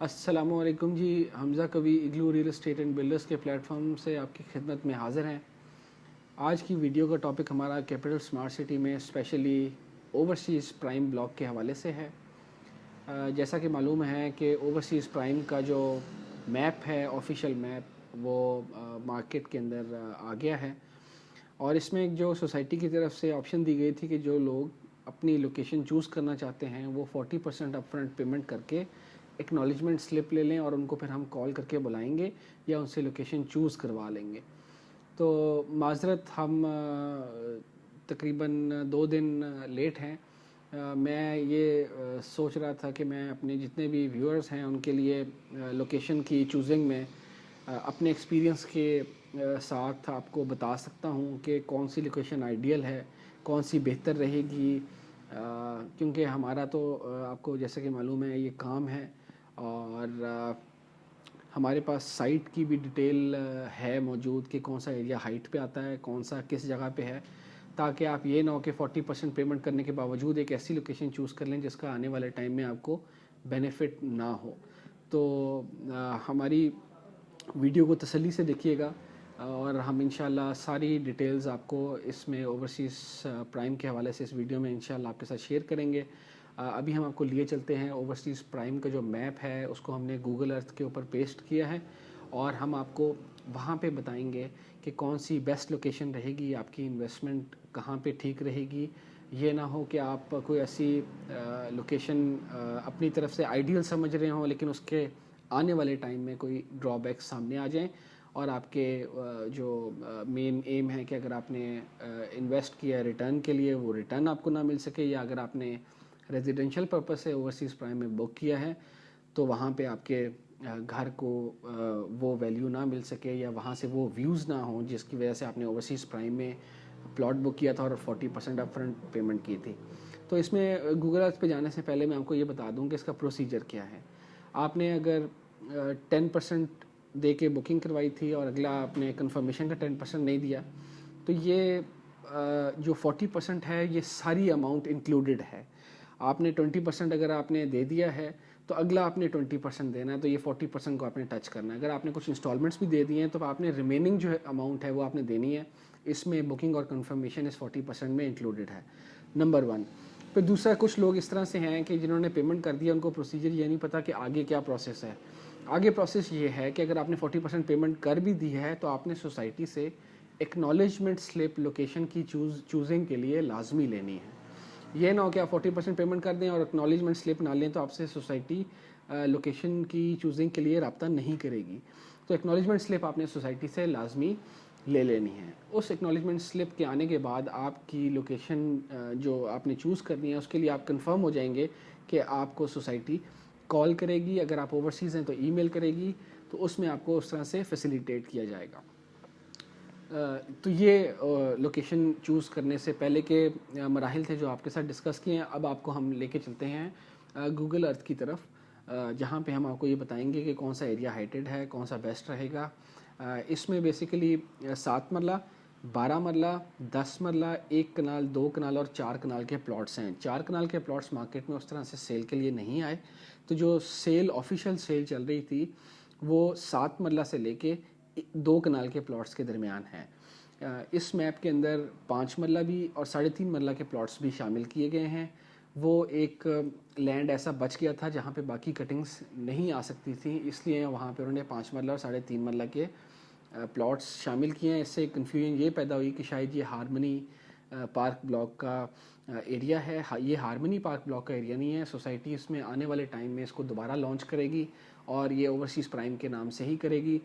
السلام علیکم جی، حمزہ کبھی Igloo real estate and builders کے پلیٹ فارم سے آپ کی خدمت میں حاضر ہیں۔ آج کی ویڈیو کا ٹاپک ہمارا کیپٹل سمارٹ سٹی میں اسپیشلی اوورسیز پرائم بلاک کے حوالے سے ہے۔ جیسا کہ معلوم ہے کہ اوورسیز پرائم کا جو میپ ہے، آفیشیل میپ، وہ مارکیٹ کے اندر آ گیا ہے، اور اس میں جو سوسائٹی کی طرف سے آپشن دی گئی تھی کہ جو لوگ اپنی لوکیشن چوز کرنا چاہتے ہیں وہ 40% اپ فرنٹ پیمنٹ کر کے ایکنالجمنٹ سلپ لے لیں، اور ان کو پھر ہم کال کر کے بلائیں گے یا ان سے لوکیشن چوز کروا لیں گے۔ تو معذرت، ہم تقریباً 2 دن لیٹ ہیں۔ میں یہ سوچ رہا تھا کہ میں اپنے جتنے بھی ویورز ہیں ان کے لیے لوکیشن کی چوزنگ میں اپنے ایکسپیرینس کے ساتھ آپ کو بتا سکتا ہوں کہ کون سی لوکیشن آئیڈیل ہے، کون سی بہتر رہے گی، کیونکہ ہمارا تو آپ کو جیسا کہ معلوم ہے یہ کام ہے، اور ہمارے پاس سائٹ کی بھی ڈیٹیل ہے موجود کہ کون سا ایریا ہائٹ پہ آتا ہے، کون سا کس جگہ پہ ہے، تاکہ آپ یہ نہ ہو کہ 40% پیمنٹ کرنے کے باوجود ایک ایسی لوکیشن چوز کر لیں جس کا آنے والے ٹائم میں آپ کو بینیفٹ نہ ہو۔ تو ہماری ویڈیو کو تسلی سے دیکھیے گا، اور ہم انشاءاللہ ساری ڈیٹیلز آپ کو اس میں اوورسیز پرائم کے حوالے سے اس ویڈیو میں انشاءاللہ آپ کے ساتھ شیئر کریں گے۔ ابھی ہم آپ کو لیے چلتے ہیں اوورسیز پرائم کا جو میپ ہے، اس کو ہم نے گوگل ارتھ کے اوپر پیسٹ کیا ہے، اور ہم آپ کو وہاں پہ بتائیں گے کہ کون سی بیسٹ لوکیشن رہے گی، آپ کی انویسٹمنٹ کہاں پہ ٹھیک رہے گی۔ یہ نہ ہو کہ آپ کوئی ایسی لوکیشن اپنی طرف سے آئیڈیل سمجھ رہے ہوں لیکن اس کے آنے والے ٹائم میں کوئی ڈرا بیک سامنے آ جائیں، اور آپ کے جو مین ایم ہے کہ اگر آپ نے انویسٹ کیا ریٹرن کے لیے، وہ ریٹرن آپ کو نہ مل سکے، یا اگر آپ نے ریزیڈینشیل پرپز سے اوورسیز پرائم میں بک کیا ہے تو وہاں پہ آپ کے گھر کو وہ ویلیو نہ مل سکے، یا وہاں سے وہ ویوز نہ ہوں جس کی وجہ سے آپ نے اوورسیز پرائم میں پلاٹ بک کیا تھا اور 40% اپ فرنٹ پیمنٹ کی تھی۔ تو اس میں گوگل ارتھ پہ جانے سے پہلے میں آپ کو یہ بتا دوں کہ اس کا پروسیجر کیا ہے۔ آپ نے اگر 10% دے کے بکنگ کروائی تھی اور اگلا آپ نے کنفرمیشن کا 10% نہیں دیا، تو یہ جو 40% ہے یہ ساری اماؤنٹ انکلوڈڈ ہے۔ آپ نے 20% اگر آپ نے دے دیا ہے تو اگلا آپ نے 20% دینا ہے، تو یہ 40% کو آپ نے ٹچ کرنا ہے۔ اگر آپ نے کچھ انسٹالمنٹس بھی دے دیے ہیں تو آپ نے ریمیننگ جو اماؤنٹ ہے وہ آپ نے دینی ہے، اس میں بکنگ اور کنفرمیشن اس 40% میں انکلوڈڈ ہے، نمبر 1۔ پھر دوسرا، کچھ لوگ اس طرح سے ہیں کہ جنہوں نے پیمنٹ کر دیا، ان کو پروسیجر یہ نہیں پتہ کہ آگے کیا پروسیس ہے۔ آگے پروسیس یہ ہے کہ اگر آپ نے 40% پیمنٹ کر بھی دی ہے تو آپ نے سوسائٹی سے ایکنالجمنٹ سلپ لوکیشن کی چوزنگ کے لیے لازمی لینی ہے۔ یہ نہ ہو کہ آپ 40% پیمنٹ کر دیں اور ایکنالجمنٹ سلپ نہ لیں تو آپ سے سوسائٹی لوکیشن کی چوزنگ کے لیے رابطہ نہیں کرے گی۔ تو ایکنالجمنٹ سلپ آپ نے سوسائٹی سے لازمی لے لینی ہے۔ اس ایکنالجمنٹ سلپ کے آنے کے بعد آپ کی لوکیشن جو آپ نے چوز کرنی ہے اس کے لیے آپ کنفرم ہو جائیں گے کہ آپ کو سوسائٹی کال کرے گی، اگر آپ اوورسیز ہیں تو ای میل کرے گی، تو اس میں آپ کو اس طرح سے فیسیلیٹیٹ کیا جائے گا۔ تو یہ لوکیشن چوز کرنے سے پہلے کے مراحل تھے جو آپ کے ساتھ ڈسکس کیے ہیں۔ اب آپ کو ہم لے کے چلتے ہیں گوگل ارتھ کی طرف، جہاں پہ ہم آپ کو یہ بتائیں گے کہ کون سا ایریا ہائٹڈ ہے، کون سا بیسٹ رہے گا۔ اس میں بیسیکلی 7 مرلہ، 12 مرلہ، 10 مرلہ، 1 کنال، 2 کنال اور 4 کنال کے پلاٹس ہیں۔ 4 کنال کے پلاٹس مارکیٹ میں اس طرح سے سیل کے لیے نہیں آئے، تو جو سیل آفیشیل سیل چل رہی تھی وہ 7 مرلہ سے لے کے 2 کنال کے پلاٹس کے درمیان ہے۔ اس میپ کے اندر 5 مرلہ بھی اور 3.5 مرلہ کے پلاٹس بھی شامل کیے گئے ہیں۔ وہ ایک لینڈ ایسا بچ گیا تھا جہاں پہ باقی کٹنگز نہیں آ سکتی تھیں، اس لیے وہاں پہ انہوں نے 5 مرلہ اور 3.5 مرلہ کے پلاٹس شامل کیے ہیں۔ اس سے کنفیوژن یہ پیدا ہوئی کہ شاید یہ ہارمنی پارک بلاک کا ایریا ہے۔ یہ ہارمنی پارک بلاک کا ایریا نہیں ہے۔ سوسائٹی اس میں آنے والے ٹائم میں اس کو دوبارہ لانچ کرے گی اور یہ اوورسیز پرائم کے نام سے ہی کرے گی،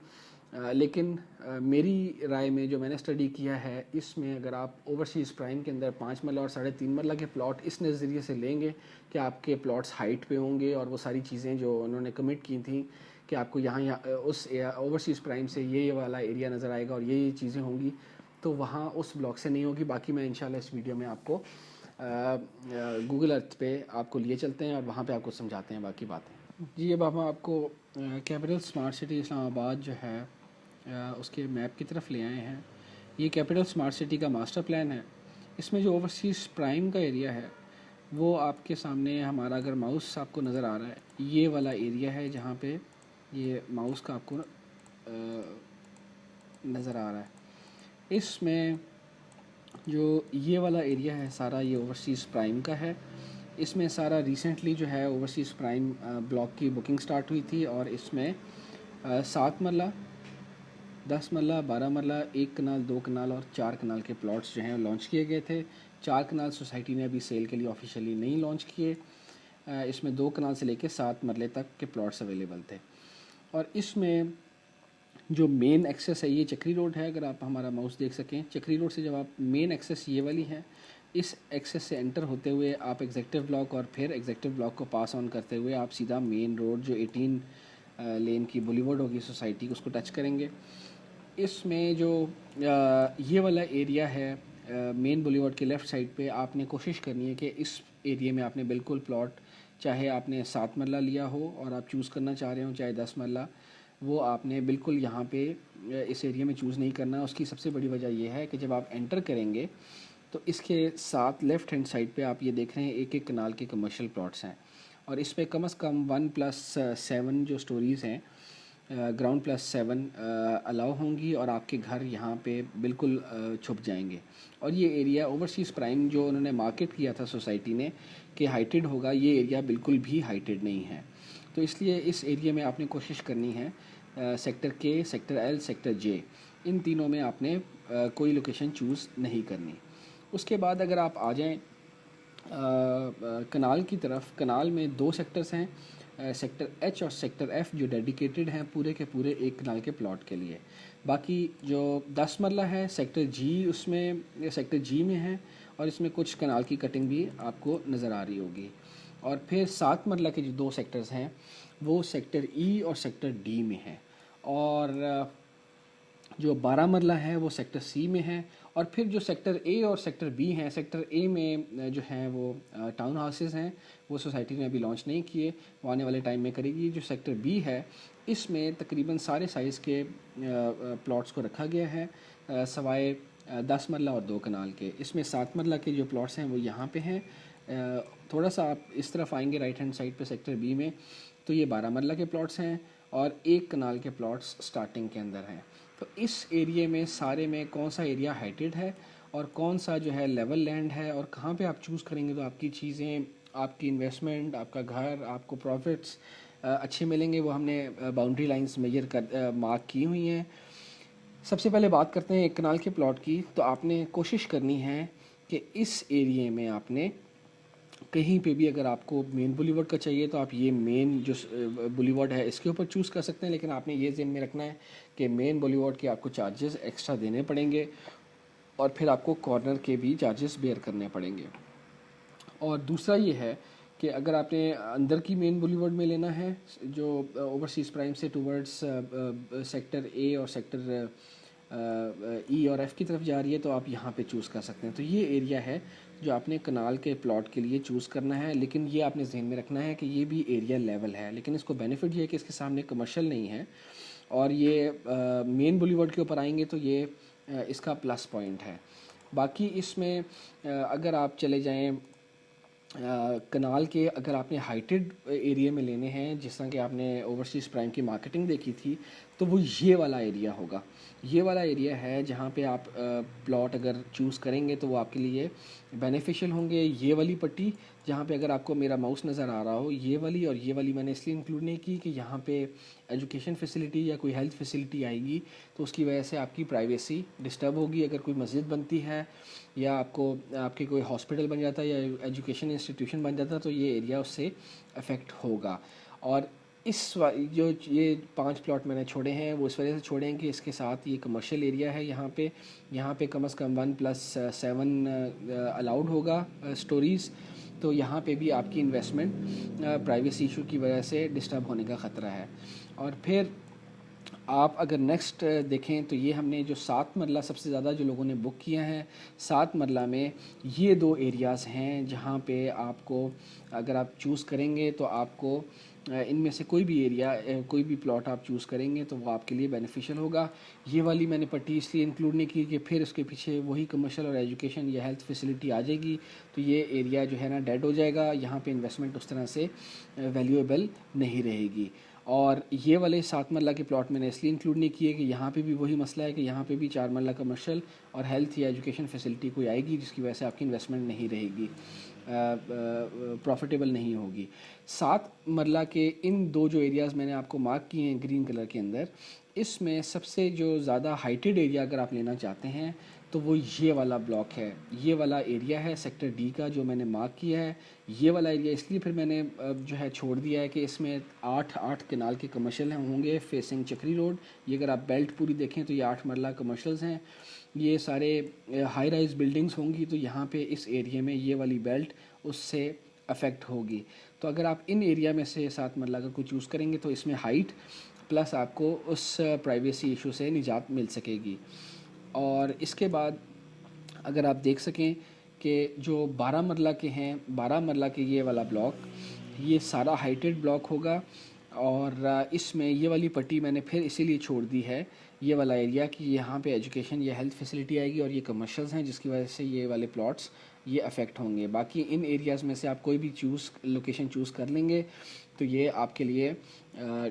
لیکن میری رائے میں جو میں نے اسٹڈی کیا ہے، اس میں اگر آپ اوورسیز پرائم کے اندر 5 مرلہ اور 3.5 مرلہ کے پلاٹ اس نظریے سے لیں گے کہ آپ کے پلاٹس ہائٹ پہ ہوں گے اور وہ ساری چیزیں جو انہوں نے کمٹ کی تھیں کہ آپ کو یہاں اس اوورسیز پرائم سے یہ والا ایریا نظر آئے گا اور یہ چیزیں ہوں گی، تو وہاں اس بلاک سے نہیں ہوگی۔ باقی میں انشاءاللہ اس ویڈیو میں آپ کو گوگل ارتھ پہ آپ کو لیے چلتے ہیں اور وہاں پہ آپ کو سمجھاتے ہیں باقی باتیں۔ جی، اب ہم آپ کو کیپٹل سمارٹ سٹی اسلام آباد جو ہے اس کے میپ کی طرف لے آئے ہیں۔ یہ کیپٹل سمارٹ سٹی کا ماسٹر پلان ہے۔ اس میں جو اوورسیز پرائم کا ایریا ہے وہ آپ کے سامنے ہمارا اگر ماؤس آپ کو نظر آ رہا ہے، یہ والا ایریا ہے جہاں پہ یہ ماؤس کا آپ کو نظر آ رہا ہے. اس میں جو یہ والا ایریا ہے سارا یہ اوورسیز پرائم کا ہے. اس میں سارا ریسنٹلی جو ہے اوورسیز پرائم بلاک کی بکنگ سٹارٹ ہوئی تھی، اور اس میں 7 مرلہ، 10 مرلہ، 12 مرلہ، 1 کنال، 2 کنال اور 4 کنال کے پلاٹس جو ہیں لانچ کیے گئے تھے. 4 کنال سوسائٹی نے ابھی سیل کے لیے آفیشیلی نہیں لانچ کیے. اس میں 2 کنال سے لے کے 7 مرلے تک کے پلاٹس اویلیبل تھے. اور اس میں جو مین ایکسیس ہے یہ چکری روڈ ہے. اگر آپ ہمارا ماؤس دیکھ سکیں، چکری روڈ سے جب آپ مین ایکسیس یہ والی ہے، اس ایکسیس سے انٹر ہوتے ہوئے آپ ایگزیکٹو بلاک اور پھر ایگزیکٹو بلاک کو پاس آن کرتے ہوئے آپ سیدھا مین روڈ جو 18 لین کی بولیورڈ ہوگی سوسائٹی، اس کو ٹچ کریں گے. اس میں جو یہ والا ایریا ہے مین بولیورڈ کے لیفٹ سائڈ پہ، آپ نے کوشش کرنی ہے کہ اس ایریے میں آپ نے بالکل پلاٹ، چاہے آپ نے 7 مرلہ لیا ہو اور آپ چوز کرنا چاہ رہے ہوں، چاہے 10 مرلہ، وہ آپ نے بالکل یہاں پہ اس ایریا میں چوز نہیں کرنا. اس کی سب سے بڑی وجہ یہ ہے کہ جب آپ انٹر کریں گے تو اس کے ساتھ لیفٹ ہینڈ سائڈ پہ آپ یہ دیکھ رہے ہیں ایک ایک کنال کے کمرشل پلاٹس ہیں، اور اس پہ کم از کم 1+7 جو سٹوریز ہیں، گراؤنڈ +7 الاؤ ہوں گی، اور آپ کے گھر یہاں پہ بالکل چھپ جائیں گے. اور یہ ایریا اوورسیز پرائم جو انہوں نے مارکیٹ کیا تھا سوسائٹی نے کہ ہائٹڈ ہوگا، یہ ایریا بالکل بھی ہائٹڈ نہیں ہے. تو اس لیے اس ایریا میں آپ نے کوشش کرنی ہے سیکٹر کے، سیکٹر ایل، سیکٹر جے، ان تینوں میں آپ نے کوئی لوکیشن چوز نہیں کرنی. اس کے بعد اگر آپ آ جائیں کنال کی طرف، کنال میں 2 سیکٹرز ہیں، سیکٹر ایچ اور سیکٹر ایف، جو ڈیڈیکیٹڈ ہیں پورے کے پورے ایک کنال کے پلاٹ کے لیے. باقی جو 10 مرلہ ہے سیکٹر جی، اس میں سیکٹر جی میں ہے، اور اس میں کچھ کنال کی کٹنگ بھی آپ کو نظر آ رہی ہوگی. اور پھر 7 مرلہ کے جو 2 سیکٹرز ہیں وہ سیکٹر ای اور سیکٹر ڈی میں ہیں، اور جو 12 مرلہ ہے وہ سیکٹر سی میں ہے. اور پھر جو سیکٹر اے اور سیکٹر بی ہیں، سیکٹر اے میں جو ہیں وہ ٹاؤن ہاؤسز ہیں، وہ سوسائٹی نے ابھی لانچ نہیں کیے، وہ آنے والے ٹائم میں کرے گی. جو سیکٹر بی ہے اس میں تقریباً سارے سائز کے پلاٹس کو رکھا گیا ہے، سوائے 10 مرلہ اور 2 کنال کے. اس میں 7 مرلہ کے جو پلاٹس ہیں وہ یہاں پہ ہیں. تھوڑا سا آپ اس طرف آئیں گے رائٹ ہینڈ سائڈ پہ سیکٹر بی میں، تو یہ 12 مرلہ کے پلاٹس ہیں اور 1 کنال کے پلاٹس سٹارٹنگ کے اندر ہیں. تو اس ایریے میں سارے میں کون سا ایریا ہائٹڈ ہے اور کون سا جو ہے لیول لینڈ ہے، اور کہاں پہ آپ چوز کریں گے تو آپ کی چیزیں، آپ کی انویسٹمنٹ، آپ کا گھر، آپ کو پروفٹس اچھے ملیں گے، وہ ہم نے باؤنڈری لائنز میجر کر مارک کی ہوئی ہیں. سب سے پہلے بات کرتے ہیں 1 کنال کے پلاٹ کی. تو آپ نے کوشش کرنی ہے کہ اس ایریے میں آپ نے کہیں پہ بھی، اگر آپ کو مین بولیورڈ کا چاہیے تو آپ یہ مین جو بولیورڈ ہے اس کے اوپر چوز کر سکتے ہیں، لیکن آپ نے یہ ذہن میں رکھنا ہے کہ مین بولیورڈ کے آپ کو چارجز ایکسٹرا دینے پڑیں گے، اور پھر آپ کو کارنر کے بھی چارجز بیئر کرنے پڑیں گے. اور دوسرا یہ ہے کہ اگر آپ نے اندر کی مین بولیورڈ میں لینا ہے جو اوورسیز پرائم سے ٹورڈز سیکٹر اے اور سیکٹر ای اور ایف کی طرف جا رہی ہے، تو آپ یہاں پہ چوز کر سکتے ہیں. تو یہ ایریا ہے جو آپ نے کنال کے پلاٹ کے لیے چوز کرنا ہے، لیکن یہ آپ نے ذہن میں رکھنا ہے کہ یہ بھی ایریا لیول ہے، لیکن اس کو بینیفٹ یہ ہے کہ اس کے سامنے کمرشل نہیں ہے، اور یہ مین بولیورڈ کے اوپر آئیں گے تو یہ اس کا پلس پوائنٹ ہے. باقی اس میں اگر آپ چلے جائیں کنال کے، اگر آپ نے ہائٹڈ ایریا میں لینے ہیں، جس طرح کہ آپ نے اوورسیز پرائم کی مارکیٹنگ دیکھی تھی، تو وہ یہ والا ایریا ہوگا. یہ والا ایریا ہے جہاں پہ آپ پلاٹ اگر چوز کریں گے تو وہ آپ کے لیے بینیفیشل ہوں گے. یہ والی پٹی جہاں پہ اگر آپ کو میرا ماؤس نظر آ رہا ہو، یہ والی اور یہ والی میں نے اس لیے انکلوڈ نہیں کی کہ یہاں پہ ایجوکیشن فیسلٹی یا کوئی ہیلتھ فیسلٹی آئے گی تو اس کی وجہ سے آپ کی پرائیویسی ڈسٹرب ہوگی. اگر کوئی مسجد بنتی ہے یا آپ کے کوئی ہاسپٹل بن جاتا ہے یا ایجوکیشن انسٹیٹیوشن بن جاتا ہے تو یہ ایریا اس سے افیکٹ ہوگا. اور جو یہ 5 پلاٹ میں نے چھوڑے ہیں وہ اس وجہ سے چھوڑے ہیں کہ اس کے ساتھ یہ کمرشل ایریا ہے. یہاں پہ کم از کم 1+7 الاؤڈ ہوگا سٹوریز، تو یہاں پہ بھی آپ کی انویسٹمنٹ پرائیویسی ایشو کی وجہ سے ڈسٹرب ہونے کا خطرہ ہے. اور پھر آپ اگر نیکسٹ دیکھیں تو یہ ہم نے جو 7 مرلہ سب سے زیادہ جو لوگوں نے بک کیا ہے، 7 مرلہ میں یہ 2 ایریاز ہیں جہاں پہ آپ کو اگر آپ چوز کریں گے تو آپ کو ان میں سے کوئی بھی ایریا کوئی بھی پلاٹ آپ چوز کریں گے تو وہ آپ کے لیے بینیفیشیل ہوگا. یہ والی میں نے پٹی اس لیے انکلوڈ نہیں کی کہ پھر اس کے پیچھے وہی کمرشل اور ایجوکیشن یا ہیلتھ فیسلٹی آ جائے گی تو یہ ایریا جو ہے نا ڈیڈ ہو جائے گا, یہاں پہ انویسٹمنٹ اس طرح سے ویلیویبل نہیں رہے گی. اور یہ والے 7 مرلہ کے پلاٹ میں نے اس لیے انکلوڈ نہیں کیے کہ یہاں پہ بھی وہی مسئلہ ہے کہ یہاں پہ بھی 4 مرلہ کمرشل اور ہیلتھ یا ایجوکیشن فیسلٹی کوئی آئے گی جس کی وجہ سے آپ کی انویسٹمنٹ نہیں رہے گی, پروفیٹیبل نہیں ہوگی. 7 مرلہ کے ان 2 جو ایریاز میں نے آپ کو مارک کیے ہیں گرین کلر کے اندر, اس میں سب سے جو زیادہ ہائٹڈ ایریا اگر آپ لینا چاہتے ہیں تو وہ یہ والا بلاک ہے, یہ والا ایریا ہے سیکٹر ڈی کا جو میں نے مارک کیا ہے. یہ والا ایریا اس لیے پھر میں نے جو ہے چھوڑ دیا ہے کہ اس میں 8 کنال کے کمرشل ہوں گے فیسنگ چکری روڈ. یہ اگر آپ بیلٹ پوری دیکھیں تو یہ 8 مرلہ کمرشلز ہیں, یہ سارے ہائی رائز بلڈنگز ہوں گی, تو یہاں پہ اس ایریا میں یہ والی بیلٹ اس سے افیکٹ ہوگی. تو اگر آپ ان ایریا میں سے 7 مرلہ کا کوئی چوز کریں گے تو اس میں ہائٹ پلس آپ کو اس پرائیویسی ایشو سے نجات مل سکے گی. اور اس کے بعد اگر آپ دیکھ سکیں کہ جو 12 مرلہ کے ہیں, 12 مرلہ کے یہ والا بلاک یہ سارا ہائٹڈ بلاک ہوگا, اور اس میں یہ والی پٹی میں نے پھر اسی لیے چھوڑ دی ہے یہ والا ایریا کہ یہاں پہ ایجوکیشن یا ہیلتھ فیسلٹی آئے گی اور یہ کمرشلز ہیں جس کی وجہ سے یہ والے پلاٹس یہ افیکٹ ہوں گے. باقی ان ایریاز میں سے آپ کوئی بھی لوکیشن چوز کر لیں گے تو یہ آپ کے لیے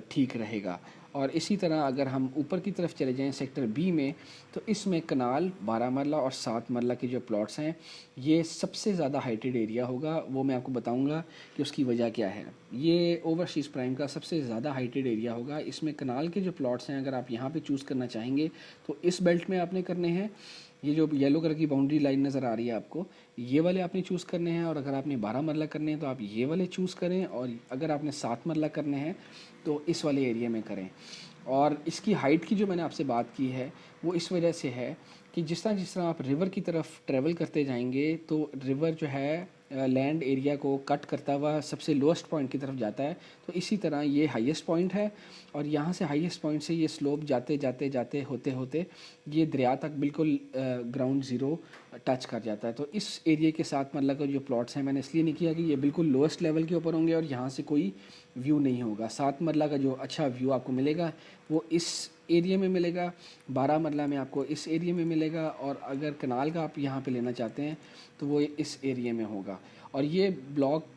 ٹھیک رہے گا. اور اسی طرح اگر ہم اوپر کی طرف چلے جائیں سیکٹر بی میں تو اس میں کنال 12 مرلہ اور 7 مرلہ کے جو پلاٹس ہیں یہ سب سے زیادہ ہائٹڈ ایریا ہوگا. وہ میں آپ کو بتاؤں گا کہ اس کی وجہ کیا ہے. یہ اوورسیز پرائم کا سب سے زیادہ ہائٹڈ ایریا ہوگا. اس میں کنال کے جو پلاٹس ہیں اگر آپ یہاں پہ چوز کرنا چاہیں گے تو اس بیلٹ میں آپ نے کرنے ہیں. یہ جو یلو کلر کی باؤنڈری لائن نظر آ رہی ہے آپ کو, یہ والے آپ نے چوز کرنے ہیں. اور اگر آپ نے 12 مرلہ کرنے ہیں تو آپ یہ والے چوز کریں, اور اگر آپ نے 7 مرلہ کرنے ہیں تو اس والے ایریا میں کریں. اور اس کی ہائٹ کی جو میں نے آپ سے بات کی ہے وہ اس وجہ سے ہے کہ جس طرح آپ ریور کی طرف ٹریول کرتے جائیں گے تو ریور جو ہے لینڈ ایریا کو کٹ کرتا ہوا سب سے لوسٹ پوائنٹ کی طرف جاتا ہے, تو اسی طرح یہ ہائیسٹ پوائنٹ ہے اور یہاں سے ہائیسٹ پوائنٹ سے یہ سلوپ جاتے ہوتے یہ دریا تک بالکل گراؤنڈ زیرو ٹچ کر جاتا ہے. تو اس ایریا کے 7 مرلہ کا جو پلاٹس ہیں میں نے اس لیے نہیں کیا کہ یہ بالکل لوسٹ لیول کے اوپر ہوں گے اور یہاں سے کوئی ویو نہیں ہوگا. 7 مرلہ کا جو اچھا ویو آپ کو ملے گا وہ اس ایریا میں ملے گا, 12 مرلہ میں آپ کو اس ایریا میں ملے گا, اور اگر کنال کا آپ یہاں پہ لینا چاہتے ہیں تو وہ اس ایریا میں ہوگا. اور یہ بلاک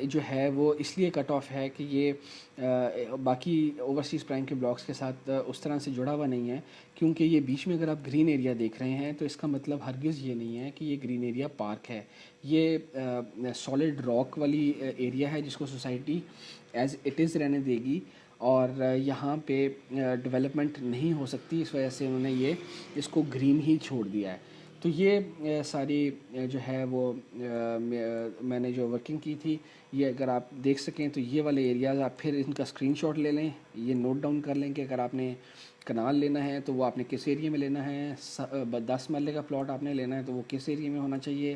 جو ہے وہ اس لیے کٹ آف ہے کہ یہ باقی اوورسیز پرائم کے بلاکس کے ساتھ اس طرح سے جڑا ہوا نہیں ہے, کیونکہ یہ بیچ میں اگر آپ گرین ایریا دیکھ رہے ہیں تو اس کا مطلب ہرگز یہ نہیں ہے کہ یہ گرین ایریا پارک ہے. یہ سالڈ راک والی ایریا ہے جس کو سوسائٹی ایز اٹ از رہنے دے گی, اور یہاں پہ ڈیولپمنٹ نہیں ہو سکتی, اس وجہ سے انہوں نے یہ اس کو گرین ہی چھوڑ دیا ہے. تو یہ ساری جو ہے وہ میں نے جو ورکنگ کی تھی یہ اگر آپ دیکھ سکیں تو یہ والے ایریاز آپ پھر ان کا اسکرین شاٹ لے لیں, یہ نوٹ ڈاؤن کر لیں کہ اگر آپ نے کنال لینا ہے تو وہ آپ نے کس ایریا میں لینا ہے, 10 مرلے کا پلاٹ آپ نے لینا ہے تو وہ کس ایریا میں ہونا چاہیے,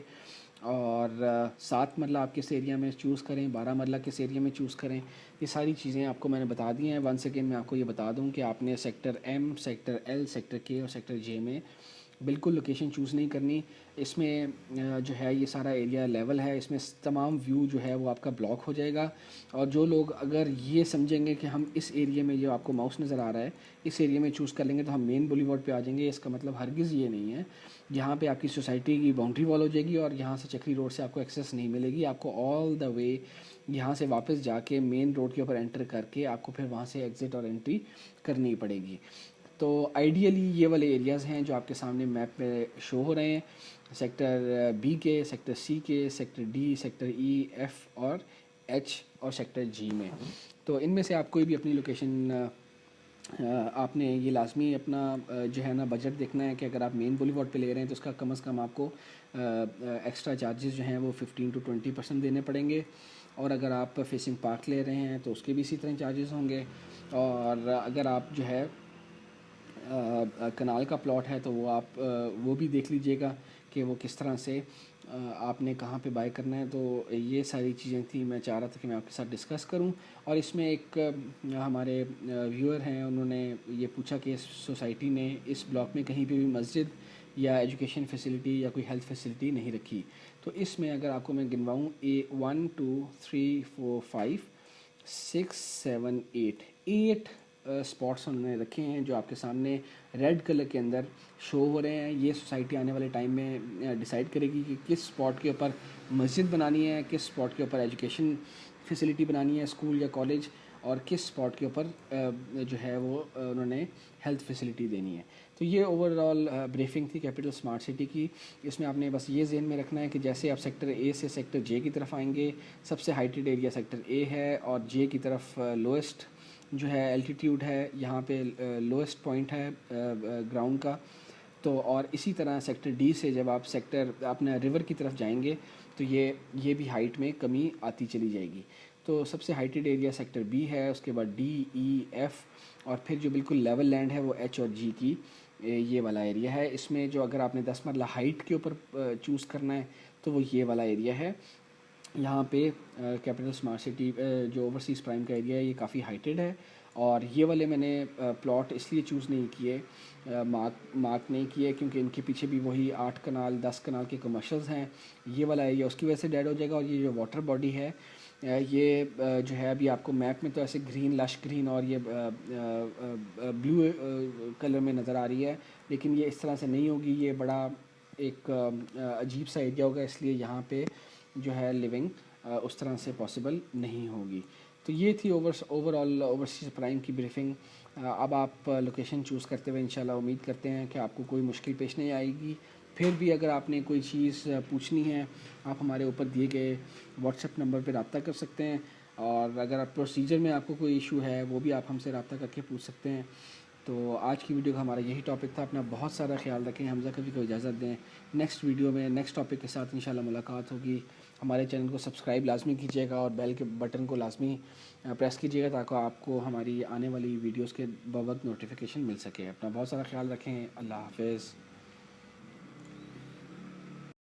اور 7 مرلہ آپ کس ایریا میں چوز کریں, 12 مرلہ کس ایریا میں چوز کریں. یہ ساری چیزیں آپ کو میں نے بتا دی ہیں. ونس اگین میں آپ کو یہ بتا دوں کہ آپ نے sector M, sector L, sector کے اور سیکٹر جے میں بالکل لوکیشن چوز نہیں کرنی. اس میں جو ہے یہ سارا ایریا لیول ہے, اس میں تمام ویو جو ہے وہ آپ کا بلاک ہو جائے گا. اور جو لوگ اگر یہ سمجھیں گے کہ ہم اس ایریا میں جو آپ کو ماؤس نظر آ رہا ہے اس ایریا میں چوز کر لیں گے تو ہم مین بولی وارڈ پہ آ جائیں گے, اس کا مطلب ہرگز یہ نہیں ہے. یہاں پہ آپ کی سوسائٹی کی باؤنڈری وال ہو جائے گی اور یہاں سے چکری روڈ سے آپ کو ایکسیس نہیں ملے گی. آپ کو آل دا وے یہاں سے واپس جا کے مین روڈ کے اوپر انٹر کر کے آپ کو پھر وہاں سے ایگزٹ اور انٹری کرنی پڑے گی. تو آئیڈیلی یہ والے ایریاز ہیں جو آپ کے سامنے میپ پہ شو ہو رہے ہیں, سیکٹر بی کے, سیکٹر سی کے, سیکٹر ڈی, سیکٹر ای, ایف اور ایچ اور سیکٹر جی میں. تو ان میں سے آپ کوئی بھی اپنی لوکیشن آپ نے یہ لازمی اپنا جو ہے نا بجٹ دیکھنا ہے کہ اگر آپ مین بولی وارڈ پہ لے رہے ہیں تو اس کا کم از کم آپ کو ایکسٹرا چارجز جو ہیں وہ 15 to 20% دینے پڑیں گے, اور اگر آپ فیسنگ پارک لے رہے ہیں تو اس کے بھی اسی طرح چارجز ہوں گے. اور اگر آپ جو ہے کنال کا پلاٹ ہے تو وہ آپ وہ بھی دیکھ لیجئے گا کہ وہ کس طرح سے آپ نے کہاں پہ بائی کرنا ہے. تو یہ ساری چیزیں تھیں, میں چاہ رہا تھا کہ میں آپ کے ساتھ ڈسکس کروں. اور اس میں ایک ہمارے ویور ہیں, انہوں نے یہ پوچھا کہ سوسائٹی نے اس بلاک میں کہیں پہ بھی مسجد یا ایجوکیشن فیسلٹی یا کوئی ہیلتھ فیسلٹی نہیں رکھی. تو اس میں اگر آپ کو میں گنواؤں 1 2 3 4 5 6 7 8 اسپاٹس انہوں نے رکھے ہیں جو آپ کے سامنے ریڈ کلر کے اندر شو ہو رہے ہیں. یہ سوسائٹی آنے والے ٹائم میں ڈیسائیڈ کرے گی کہ کس اسپاٹ کے اوپر مسجد بنانی ہے, کس اسپاٹ کے اوپر ایجوکیشن فیسلٹی بنانی ہے, اسکول یا کالج, اور کس اسپاٹ کے اوپر جو ہے وہ انہوں نے ہیلتھ فیسلٹی دینی ہے. تو یہ اوور آل بریفنگ تھی کیپٹل اسمارٹ سٹی کی. اس میں آپ نے بس یہ ذہن میں رکھنا ہے کہ جیسے آپ سیکٹر اے سے سیکٹر جے کی طرف آئیں گے, سب سے ہائٹیڈ ایریا سیکٹر اے ہے اور جے کی طرف لوئسٹ جو ہے الٹیٹیوڈ ہے, یہاں پہ لوئسٹ پوائنٹ ہے گراؤنڈ کا. تو اور اسی طرح سیکٹر ڈی سے جب آپ سیکٹر اپنا ریور کی طرف جائیں گے تو یہ بھی ہائٹ میں کمی آتی چلی جائے گی. تو سب سے ہائٹیڈ ایریا سیکٹر بی ہے, اس کے بعد ڈی ای ایف, اور پھر جو بالکل لیول لینڈ ہے وہ ایچ اور جی کی یہ والا ایریا ہے. اس میں جو اگر آپ نے 10 مرلہ ہائٹ کے اوپر چوز کرنا ہے تو وہ یہ والا ایریا ہے. یہاں پہ کیپٹل اسمارٹ سٹی جو اوورسیز پرائم کا ایریا ہے یہ کافی ہائٹیڈ ہے, اور یہ والے میں نے پلاٹ اس لیے چوز نہیں کیے, مارک نہیں کیے, کیونکہ ان کے پیچھے بھی وہی 8 کنال 10 کنال کے کمرشلز ہیں. یہ والا ایریا اس کی وجہ سے ڈیڈ ہو جائے گا. اور یہ جو واٹر باڈی ہے یہ جو ہے ابھی آپ کو میپ میں تو ایسے گرین لش گرین اور یہ بلو کلر میں نظر آ رہی ہے, لیکن یہ اس طرح سے نہیں ہوگی. یہ بڑا ایک عجیب سا ایریا ہوگا, اس لیے یہاں پہ جو ہے لیونگ اس طرح سے پاسبل نہیں ہوگی. تو یہ تھی اوور آل اوورسیز پرائم کی بریفنگ. اب آپ لوکیشن چوز کرتے ہوئے انشاءاللہ امید کرتے ہیں کہ آپ کو کوئی مشکل پیش نہیں آئے گی. پھر بھی اگر آپ نے کوئی چیز پوچھنی ہے آپ ہمارے اوپر دیے گئے واٹس ایپ نمبر پہ رابطہ کر سکتے ہیں, اور اگر آپ پروسیجر میں آپ کو کوئی ایشو ہے وہ بھی آپ ہم سے رابطہ کر کے پوچھ سکتے ہیں. تو آج کی ویڈیو کا ہمارا یہی ٹاپک تھا. اپنا بہت سارا خیال رکھیں. حمزہ کبھی کو اجازت دیں. نیکسٹ ویڈیو میں نیکسٹ ٹاپک کے ساتھ انشاءاللہ ملاقات ہوگی. ہمارے چینل کو سبسکرائب لازمی کیجیے گا اور بیل کے بٹن کو لازمی پریس کیجیے گا تاکہ آپ کو ہماری آنے والی ویڈیوز کے بوقت نوٹیفیکیشن مل سکے. اپنا بہت سارا خیال رکھیں. اللہ حافظ.